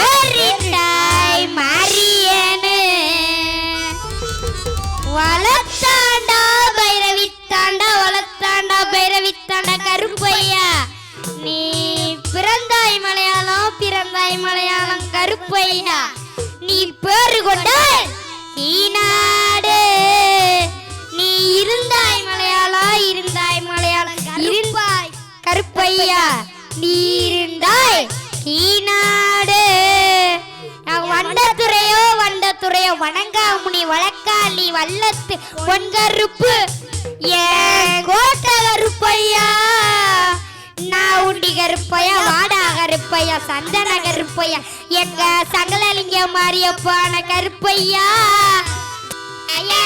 ஓரிட்டாய் மாரியனு வளத்தாண்டா பைரவித்தாண்டா வளத்தாண்டா பைரவித்தாண்டா கருப்பையா நீ பிறந்தாய் மலையாளம் கருப்பையா நீ பேரு கொண்டாய் ஈநாடு நீ இருந்தாய் மலையாளம் இருந்தாய் கருப்பையா நீ இருந்தாய் ஈநாடு வண்டத்துறையோ வணங்காமுனி வழக்காளி வல்லத்து பொன்கருப்பு கோட்ட கருப்பையா நான் உண்டி கருப்பையா வாடா கருப்பையா சந்தன கருப்பையா எங்க சங்கலலிங்க மாரியப்பான கருப்பையா ஐயா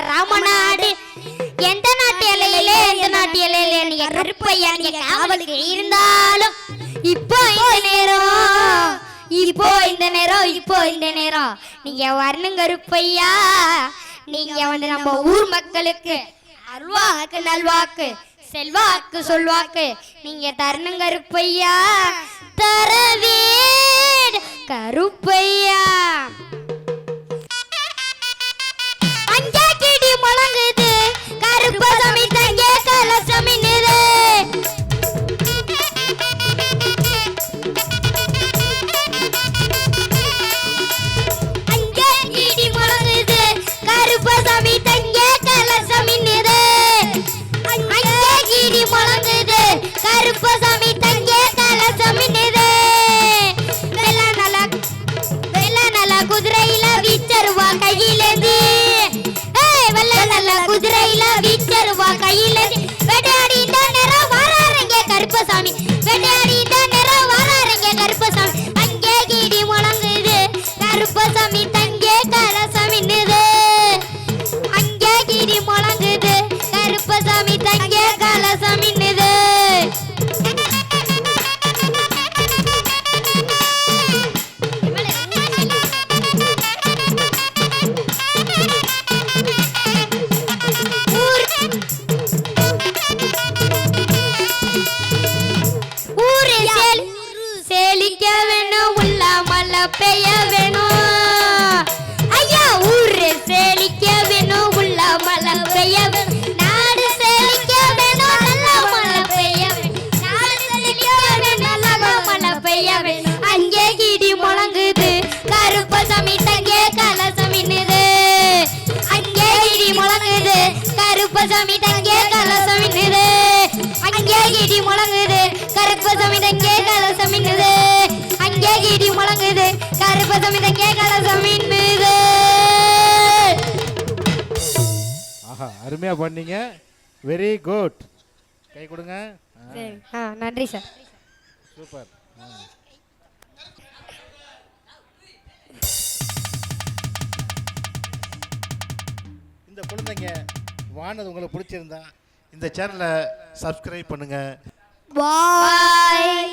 ராமநாடு எந்த நாட்டு எல்லையிலே கருப்பையா காவலுக்கு இருந்தாலும் இப்போ இந்த நேரம் நீங்க வரணும் கருப்பையா. நீங்க வந்து நம்ம ஊர் மக்களுக்கு அருள்வாக்கு நல்வாக்கு செல்வாக்கு சொல்வாக்கு நீங்க தரணும் கருப்பையா. தரவேடு கருப்பையா. அங்கே கிடி முழங்குது கருப்பசாமி தங்கே கலசமி நிறு. அங்கே கிடி முழங்குது கருப்பசாமி தங்கே கலசமி நிறு. அங்கே கிடி முழங்குது கருப்பசாமி தங்கே கலசமி நிறு. வெள்ள நல குதிரையில வீச்சருவா கையிலேந்து. குதிரையில வீச்சருவா கையிலேந்து. வேட்டையாடி இந்த நேரம் வாராருங்க கருப்பசாமி. வேட்டையாடி இந்த நேரம் வாராருங்க கருப்பசாமி. அங்கே கிடி முழங்குது கருப்பசாமி தங்கே கலசமி நிறு. அங்கே கருப்பசாமி தங்கே கலசம் மின்னுது அங்கே இடி முழங்குது கருப்பசாமி தங்கே கலசம் மின்னுது அங்கே இடி முழங்குது கருப்பசாமி தங்கே கலசம் மின்னுது. ஆஹா, அருமையா பண்ணீங்க. Very good. கை கொடுங்க. நன்றி சார். சூப்பர். இந்த குழந்தைங்க வானது உங்களுக்கு பிடிச்சிருந்தா இந்த சேனலை சப்ஸ்கிரைப் பண்ணுங்க. பாய்.